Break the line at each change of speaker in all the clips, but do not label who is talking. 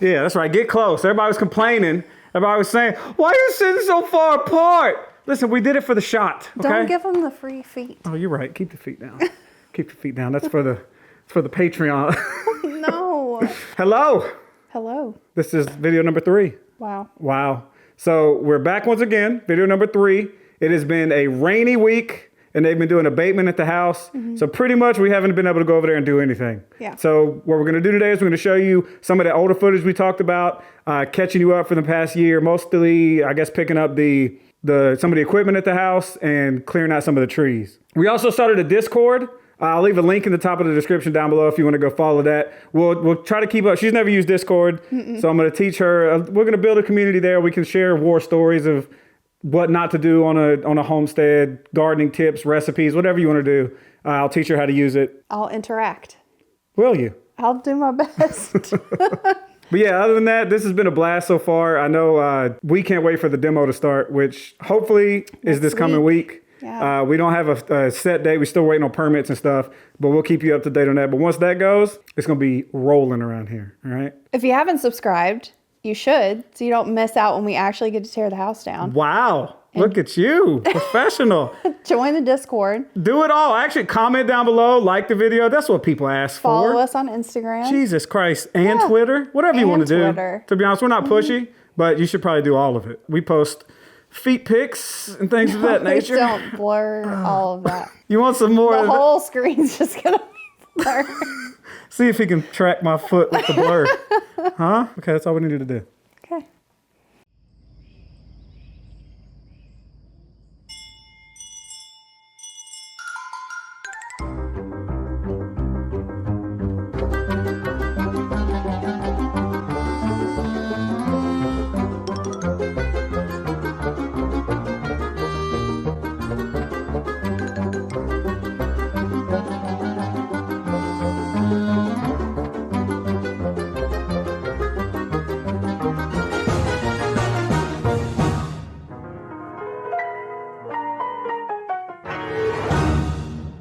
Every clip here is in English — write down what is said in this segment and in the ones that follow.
Yeah, that's right. Get close. Everybody was complaining. Everybody was saying, why are you sitting so far apart? Listen, we did it for the shot. Okay?
Don't give them the free feet.
Oh, you're right. Keep the feet down. Keep the feet down. That's for the Patreon.
No.
Hello.
Hello.
This is video number 3.
Wow.
Wow. So we're back once again. Video number 3. It has been a rainy week, and they've been doing abatement at the house. So pretty much we haven't been able to go over there and do anything.
Yeah.
So what we're going to do today is we're going to show you some of the older footage we talked about, catching you up for the past year, mostly, I guess, picking up some of the equipment at the house and clearing out some of the trees. We also started a Discord. I'll leave a link in the top of the description down below if you want to go follow that. We'll try to keep up. She's never used Discord, so I'm going to teach her. We're going to build a community there. We can share war stories of what not to do on a homestead, gardening tips, recipes, whatever you want to do. I'll teach her how to use it.
I'll interact.
Will you?
I'll do my best.
But yeah, other than that, this has been a blast so far. I know we can't wait for the demo to start, which hopefully is this coming week.
Yeah.
We don't have a set date. We're still waiting on permits and stuff, but we'll keep you up to date on that. But once that goes, it's going to be rolling around here. All right.
If you haven't subscribed, you should, so you don't miss out when we actually get to tear the house down.
Wow. Look at you. Professional.
Join the Discord.
Do it all. Actually, comment down below, like the video. That's what people ask
Follow
for.
us on Instagram.
Jesus Christ. And Twitter. Whatever you want to do.
Twitter.
To be honest, we're not pushy, but you should probably do all of it. We post feet pics and things of that nature.
Don't blur all of that.
You want some more?
The whole screen's just going to be blurred.
See if he can track my foot with the blur. Huh? Okay, that's all we needed to do.
Okay.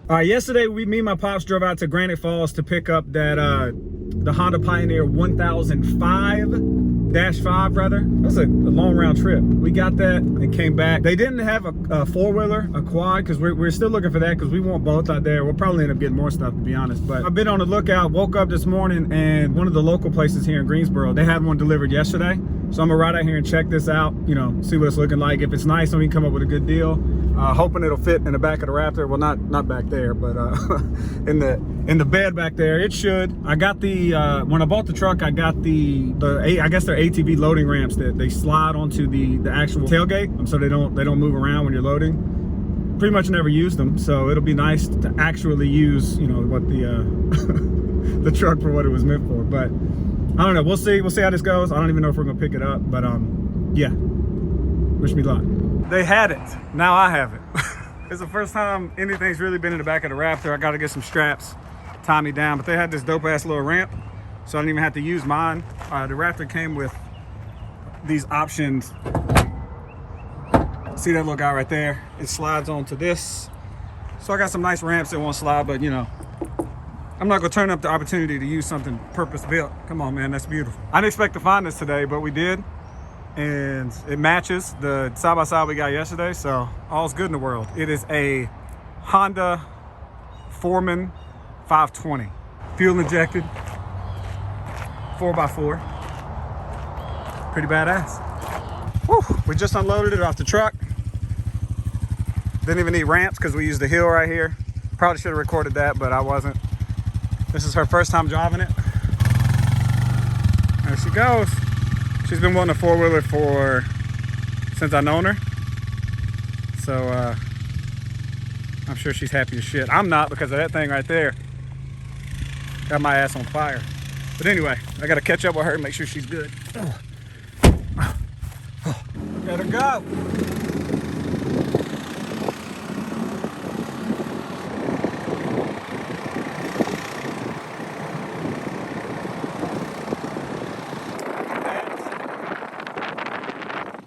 All right, yesterday me and my pops drove out to Granite Falls to pick up that the Honda Pioneer 1005-5 rather. That was a long round trip. We got that and came back. They didn't have a four-wheeler, a quad, because we're still looking for that because we want both out there. We'll probably end up getting more stuff, to be honest. But I've been on the lookout, woke up this morning, and one of the local places here in Greensboro, they had one delivered yesterday. So I'm gonna ride out here and check this out, you know, see what it's looking like. If it's nice, then we can come up with a good deal. Hoping it'll fit in the back of the Raptor. Well, not back there, but in the bed back there, it should. I got the when I bought the truck, I got the I guess they're ATV loading ramps that they slide onto the actual tailgate, so they don't move around when you're loading. Pretty much never used them, so it'll be nice to actually use, you know, what the the truck for what it was meant for. But I don't know. We'll see how this goes. I don't even know if we're gonna pick it up, but yeah. Wish me luck. They had it. Now I have it. It's the first time anything's really been in the back of the Raptor. I got to get some straps, tie me down. But they had this dope ass little ramp, so I didn't even have to use mine. The Raptor came with these options. See that little guy right there? It slides onto this. So I got some nice ramps that won't slide, but you know, I'm not gonna turn up the opportunity to use something purpose built. Come on, man, that's beautiful. I didn't expect to find this today, but we did. And it matches the side-by-side we got yesterday, so all's good in the world. It is a Honda Foreman 520. Fuel injected, 4x4. Pretty badass. Whew, we just unloaded it off the truck. Didn't even need ramps because we used the hill right here. Probably should have recorded that, but I wasn't. This is her first time driving it. There she goes. She's been wanting a four-wheeler since I've known her. So I'm sure she's happy as shit. I'm not, because of that thing right there. Got my ass on fire. But anyway, I gotta catch up with her and make sure she's good. Let her go.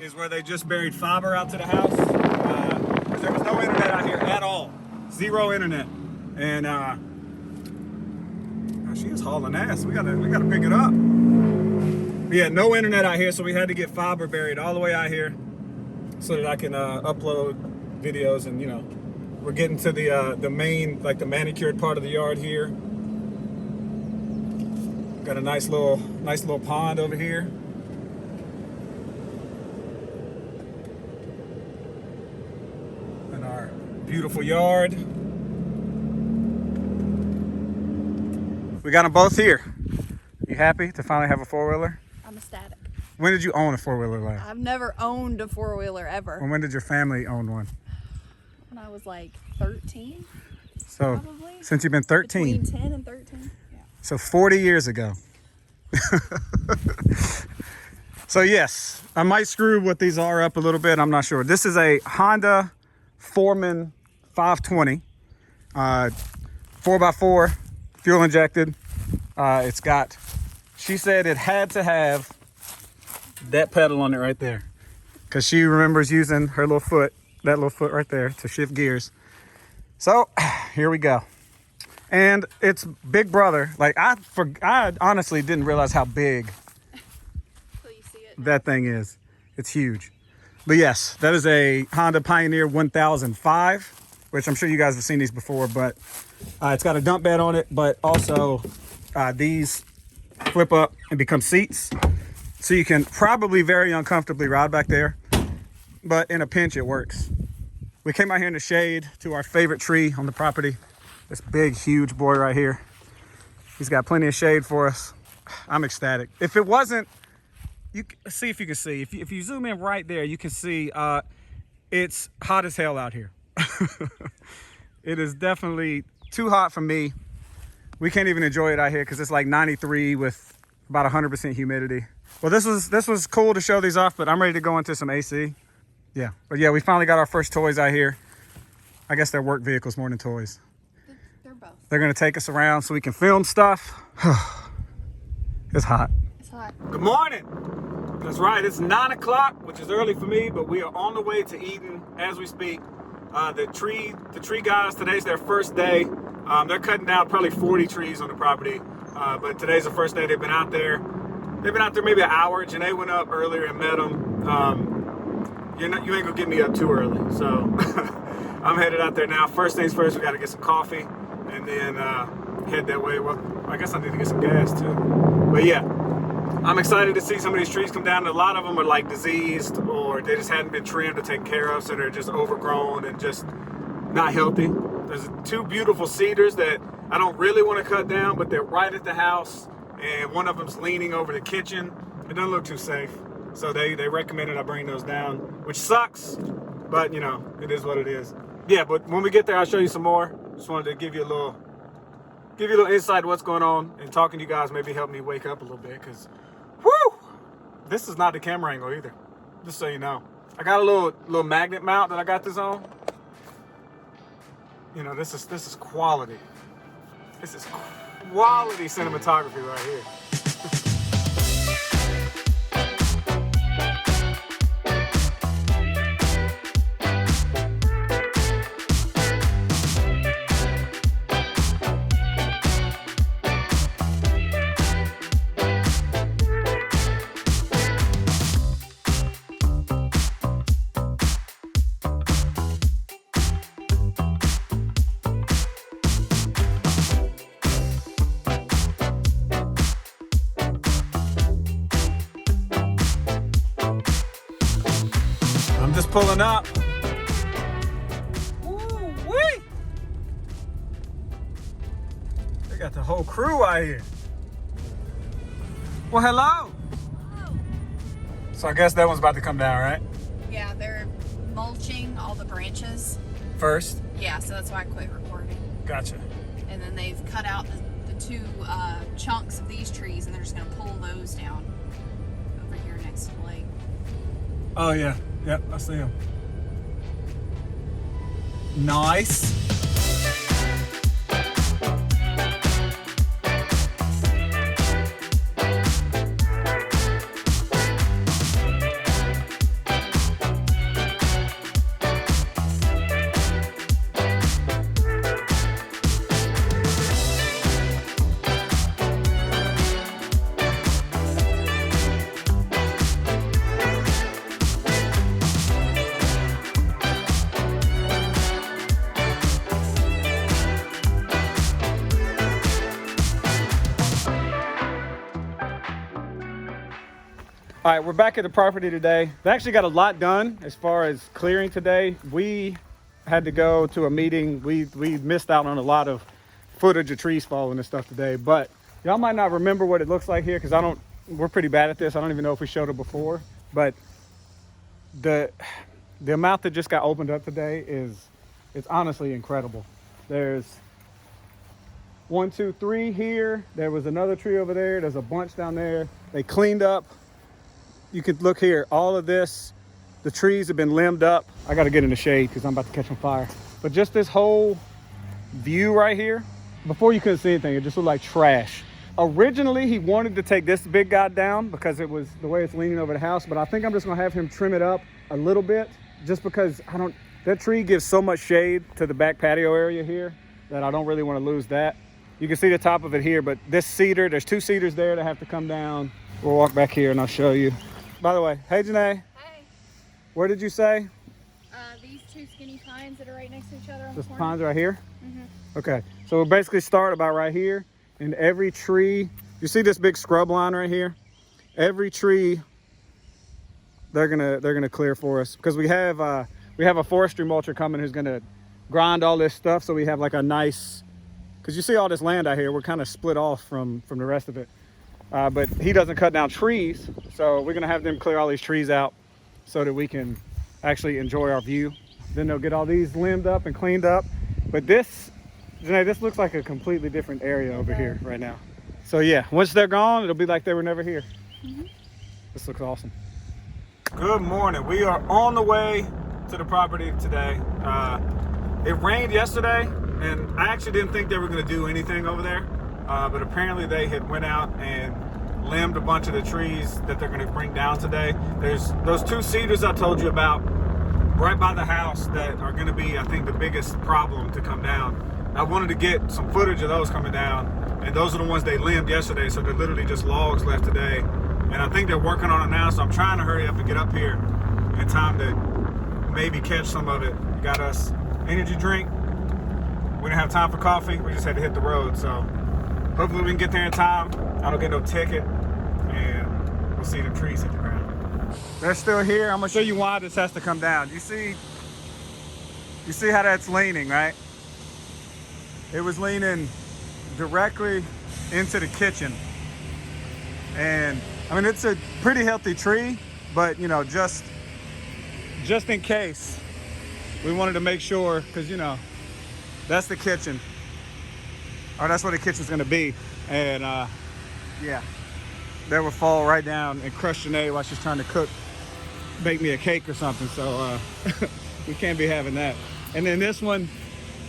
Is where they just buried fiber out to the house, because there was no internet out here at all. Zero internet. And she is hauling ass. We gotta pick it up. Yeah, no internet out here, so we had to get fiber buried all the way out here so that I can upload videos. And you know, we're getting to the main, like the manicured part of the yard here. Got a nice little pond over here. And our beautiful yard. We got them both here. You happy to finally have a four-wheeler?
I'm ecstatic.
When did you own a four-wheeler last?
I've never owned a four-wheeler ever.
And when did your family own one?
When I was like 13.
So,
probably.
Since you've been 13?
Between 10 and 13. Yeah.
So 40 years ago. So yes, I might screw what these are up a little bit. I'm not sure. This is a Honda Foreman 520. 4x4, fuel injected. It's got, she said it had to have that pedal on it right there, because she remembers using her little foot, that little foot right there, to shift gears. So here we go. And it's big brother. Like I honestly didn't realize how big
So you see it.
that thing is. It's huge. But yes, that is a Honda Pioneer 1005, which I'm sure you guys have seen these before, but it's got a dump bed on it, but also these flip up and become seats. So you can probably very uncomfortably ride back there, but in a pinch it works. We came out here in the shade to our favorite tree on the property. This big, huge boy right here. He's got plenty of shade for us. I'm ecstatic. If it wasn't, let's see if you can see. If you zoom in right there, you can see it's hot as hell out here. It is definitely too hot for me. We can't even enjoy it out here because it's like 93 with about 100% humidity. Well, this was cool to show these off, but I'm ready to go into some AC. Yeah, but yeah, we finally got our first toys out here. I guess they're work vehicles more than toys.
They're both.
They're gonna take us around so we can film stuff. It's hot.
It's hot.
Good morning. That's right, it's 9 o'clock, which is early for me, but we are on the way to Eden as we speak. The tree guys, today's their first day. They're cutting down probably 40 trees on the property, but today's the first day they've been out there. They've been out there maybe an hour. Janae went up earlier and met them. You ain't gonna get me up too early, so I'm headed out there now. First things first, we gotta get some coffee and then head that way. Well, I guess I need to get some gas too. But yeah, I'm excited to see some of these trees come down. A lot of them are like diseased, or they just hadn't been trimmed or taken care of, so they're just overgrown and just not healthy. There's two beautiful cedars that I don't really want to cut down, but they're right at the house, and one of them's leaning over the kitchen. It doesn't look too safe. So they recommended I bring those down, which sucks, but you know, it is what it is. Yeah, but when we get there, I'll show you some more. Just wanted to give you a little insight to what's going on, and talking to you guys maybe help me wake up a little bit, because whoo, this is not the camera angle either, just so you know. I got a little magnet mount that I got this on. You know, this is quality. This is quality cinematography right here. Just pulling up. Woo-wee! They got the whole crew out here. Well, hello.
Hello.
So I guess that one's about to come down, right?
Yeah, they're mulching all the branches.
First?
Yeah, so that's why I quit recording.
Gotcha.
And then they've cut out the two chunks of these trees, and they're just gonna pull those down over here next to the lake.
Oh yeah. Yep, I see him. Nice. All right, we're back at the property today. They actually got a lot done as far as clearing today. We had to go to a meeting. We missed out on a lot of footage of trees falling and stuff today, but y'all might not remember what it looks like here because we're pretty bad at this. I don't even know if we showed it before, but the amount that just got opened up today it's honestly incredible. There's 1, 2, 3 here. There was another tree over there. There's a bunch down there. They cleaned up. You could look here, all of this, the trees have been limbed up. I gotta get in the shade because I'm about to catch on fire. But just this whole view right here, before you couldn't see anything, it just looked like trash. Originally, he wanted to take this big guy down because it was the way it's leaning over the house, but I think I'm just gonna have him trim it up a little bit just because that tree gives so much shade to the back patio area here that I don't really wanna lose that. You can see the top of it here, but this cedar, there's 2 cedars there that have to come down. We'll walk back here and I'll show you. By the way, hey Janae.
Hey.
Where did you say?
These 2 skinny pines that are right next to each other on
This
the corner.
pines right here?
Mm-hmm.
Okay, so we'll basically start about right here. And every tree, you see this big scrub line right here? Every tree, they're gonna clear for us because we have a forestry mulcher coming who's gonna grind all this stuff so we have like a nice, because you see all this land out here, we're kind of split off from the rest of it. But he doesn't cut down trees, so we're gonna have them clear all these trees out so that we can actually enjoy our view. Then they'll get all these limbed up and cleaned up. But this, Janae, this looks like a completely different area over here right now. So yeah, once they're gone, it'll be like they were never here.
Mm-hmm.
This looks awesome. Good morning. We are on the way to the property today. It rained yesterday, and I actually didn't think they were gonna do anything over there. But apparently they had went out and limbed a bunch of the trees that they're going to bring down today. There's those 2 cedars I told you about right by the house that are going to be, I think, the biggest problem to come down. I wanted to get some footage of those coming down, and those are the ones they limbed yesterday, so they're literally just logs left today. And I think they're working on it now, so I'm trying to hurry up and get up here in time to maybe catch some of it. We got us energy drink. We didn't have time for coffee. We just had to hit the road, so hopefully we can get there in time. I don't get no ticket, and we'll see the trees hit the ground. They're still here. I'm gonna show you why this has to come down. You see how that's leaning, right? It was leaning directly into the kitchen. And I mean, it's a pretty healthy tree, but you know, just in case, we wanted to make sure, because you know, that's the kitchen. Or that's what the kitchen's gonna be. And yeah, that would fall right down and crush Janae while she's trying to bake me a cake or something. So we can't be having that. And then this one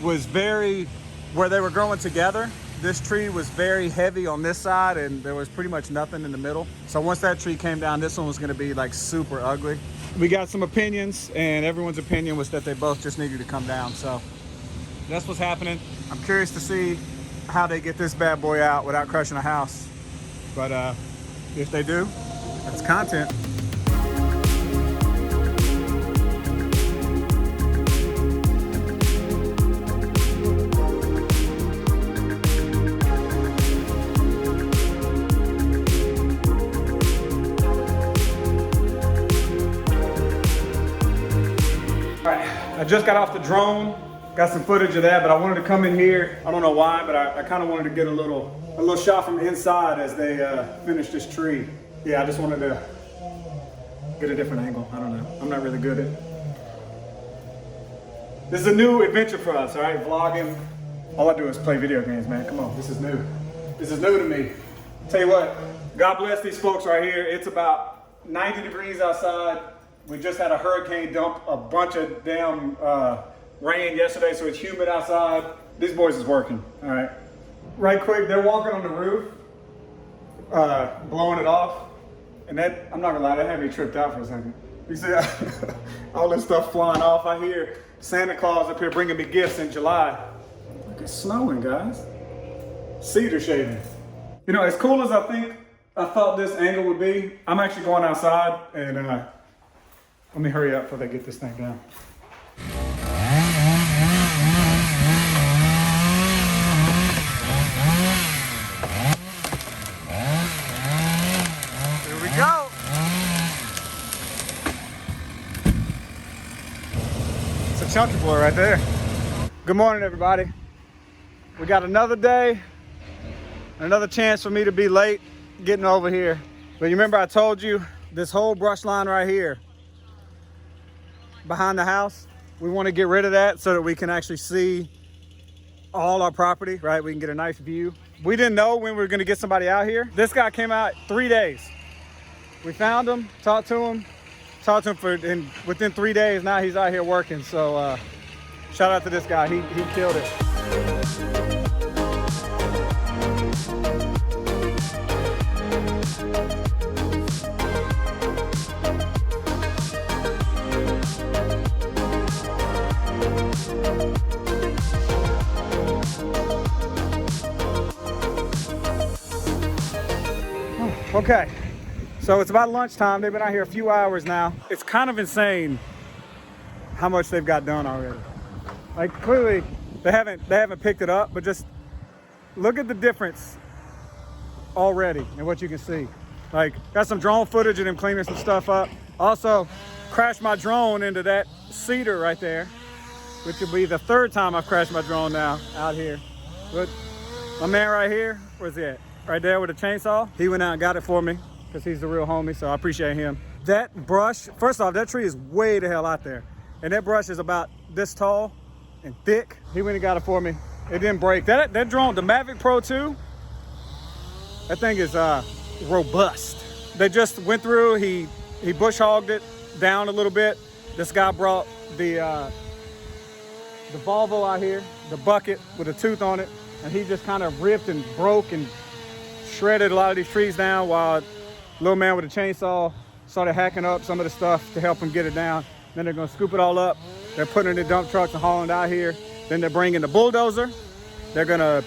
was where they were growing together, this tree was very heavy on this side and there was pretty much nothing in the middle. So once that tree came down, this one was gonna be like super ugly. We got some opinions, and everyone's opinion was that they both just needed to come down. So that's what's happening. I'm curious to see how they get this bad boy out without crushing a house. But if they do, that's content. All right, I just got off the drone. Got some footage of that, but I wanted to come in here. I don't know why, but I kind of wanted to get a little shot from inside as they finish this tree. Yeah, I just wanted to get a different angle. I don't know. I'm not really good at it. This is a new adventure for us, all right? Vlogging. All I do is play video games, man. Come on, this is new. This is new to me. Tell you what, God bless these folks right here. It's about 90 degrees outside. We just had a hurricane dump a bunch of damn rain yesterday, so it's humid outside. These boys is working, all right? Right quick, they're walking on the roof, blowing it off. And that, I'm not gonna lie, that had me tripped out for a second. You see all this stuff flying off. I hear Santa Claus up here bringing me gifts in July. Look, it's snowing, guys. Cedar shaving. You know, as cool as I thought this angle would be, I'm actually going outside and let me hurry up before they get this thing down. Here we go. a chunky boy right there. Good morning, everybody. We got another day, another chance for me to be late getting over here. But you remember I told you this whole brush line right here behind the house, we want to get rid of that so that we can actually see all our property, right? We can get a nice view. We didn't know when we were going to get somebody out here. This guy came out 3 days. We found him, talked to him and within 3 days, now he's out here working. So shout out to this guy, he killed it. Okay, so it's about lunchtime. They've been out here a few hours now. It's kind of insane how much they've got done already. Like clearly they haven't picked it up, but just look at the difference already and what you can see. Like got some drone footage of them cleaning some stuff up. Also crashed my drone into that cedar right there, which will be the 3rd time I've crashed my drone now out here. But my man right here, where's he at? Right there with a chainsaw. He went out and got it for me because he's the real homie, so I appreciate him. That brush, first off, that tree is way the hell out there. And that brush is about this tall and thick. He went and got it for me. It didn't break. That drone, the Mavic Pro 2, that thing is robust. They just went through, he bush hogged it down a little bit. This guy brought the Volvo out here, the bucket with a tooth on it, and he just kind of ripped and broke and shredded a lot of these trees down while little man with a chainsaw started hacking up some of the stuff to help him get it down. Then they're gonna scoop it all up. They're putting it in dump trucks and hauling it out here. Then they're bringing the bulldozer. They're gonna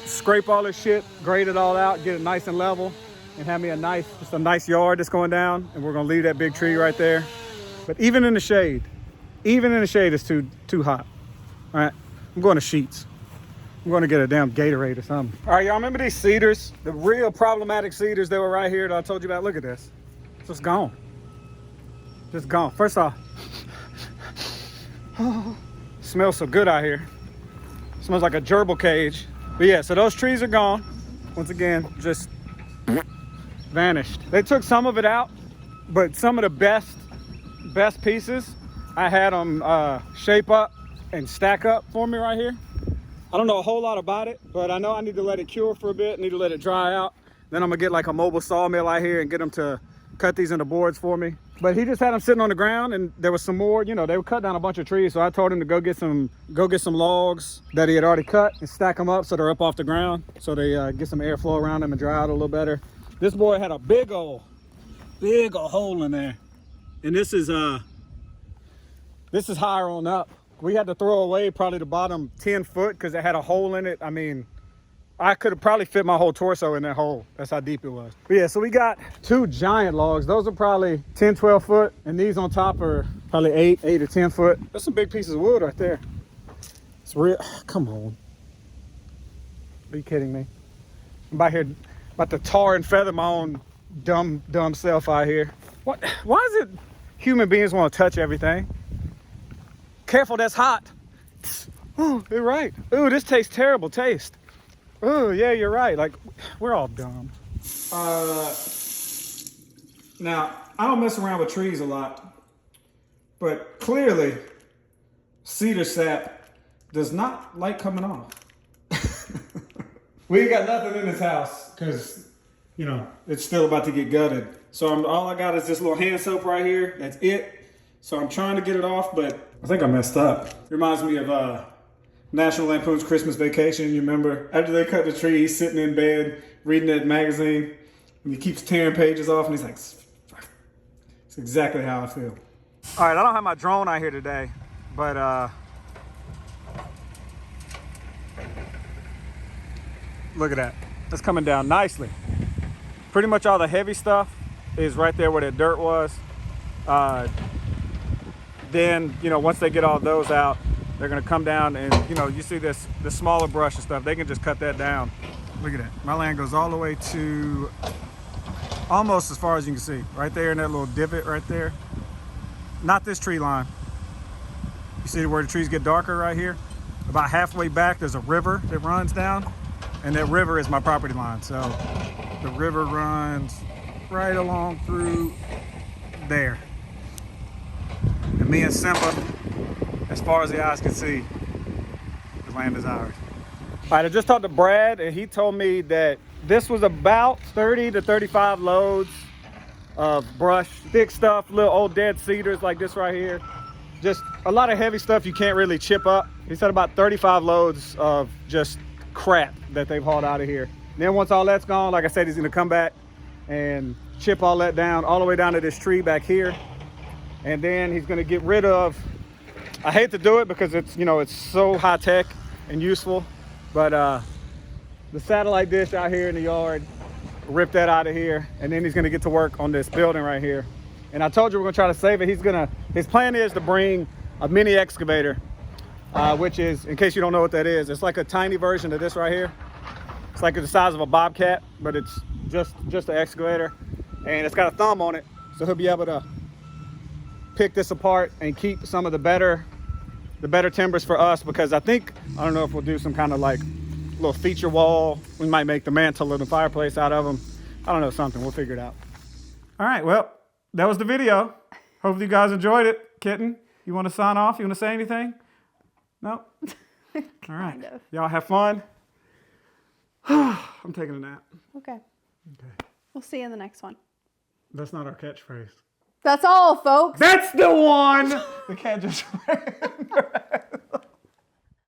scrape all this shit, grade it all out, get it nice and level, and have me just a nice yard that's going down. And we're gonna leave that big tree right there. But even in the shade, it's too hot. All right, I'm going to Sheets. I'm going to get a damn Gatorade or something. All right, y'all remember these cedars? The real problematic cedars that were right here that I told you about? Look at this. It's just gone. Just gone. First off, smells so good out here. Smells like a gerbil cage. But yeah, so those trees are gone. Once again, just vanished. They took some of it out, but some of the best pieces, I had them shape up and stack up for me right here. I don't know a whole lot about it, but I know I need to let it cure for a bit, need to let it dry out. Then I'm gonna get like a mobile sawmill out here and get them to cut these into boards for me. But he just had them sitting on the ground, and there was some more, you know, they would cut down a bunch of trees. So I told him to go get some logs that he had already cut and stack them up so they're up off the ground, so they get some airflow around them and dry out a little better. This boy had a big old hole in there. And this is higher on up. We had to throw away probably the bottom 10 foot because it had a hole in it. I mean, I could have probably fit my whole torso in that hole. That's how deep it was. But yeah, so we got 2 giant logs. Those are probably 10, 12 foot. And these on top are probably 8 or 10 foot. That's some big pieces of wood right there. It's real. Come on. Are you kidding me? I'm about to tar and feather my own dumb self out here. What? Why is it human beings want to touch everything? Careful, that's hot. Oh, you're right. Ooh, this tastes terrible taste. Oh, yeah, you're right. Like, we're all dumb. Now, I don't mess around with trees a lot, but clearly, cedar sap does not like coming off. We ain't got nothing in this house because, you know, it's still about to get gutted. So all I got is this little hand soap right here. That's it. So I'm trying to get it off, but I think I messed up. Reminds me of National Lampoon's Christmas Vacation. You remember after they cut the tree, he's sitting in bed reading that magazine, and he keeps tearing pages off, and he's like, it's exactly how I feel. All right, I don't have my drone out here today, but look at that. That's coming down nicely. Pretty much all the heavy stuff is right there where that dirt was. Then, you know, once they get all those out, they're gonna come down and, you know, you see the smaller brush and stuff, they can just cut that down. Look at that. My land goes all the way to almost as far as you can see. Right there in that little divot right there. Not this tree line. You see where the trees get darker right here? About halfway back, there's a river that runs down, and that river is my property line. So the river runs right along through there. And me and Simba, as far as the eyes can see, the land is ours. All right, I just talked to Brad, and he told me that this was about 30 to 35 loads of brush, thick stuff, little old dead cedars like this right here. Just a lot of heavy stuff you can't really chip up. He said about 35 loads of just crap that they've hauled out of here. And then once all that's gone, like I said, he's gonna come back and chip all that down, all the way down to this tree back here. And then he's gonna get rid of, I hate to do it because it's, you know, it's so high tech and useful, but the satellite dish out here in the yard, rip that out of here, and then he's gonna get to work on this building right here. And I told you we're gonna try to save it. His plan is to bring a mini excavator, which is, in case you don't know what that is, it's like a tiny version of this right here. It's like the size of a bobcat, but it's just an excavator, and it's got a thumb on it, so he'll be able to pick this apart and keep some of the better timbers for us, because I don't know if we'll do some kind of like little feature wall. We might make the mantle of the fireplace out of them. I don't know, something. We'll figure it out. All right, well, that was the video. Hope you guys enjoyed it. Kitten, you want to sign off? You want to say anything? No? All right. Y'all have fun. I'm taking a nap.
Okay. We'll see you in the next one.
That's not our catchphrase.
That's all, folks.
That's the one! The cat just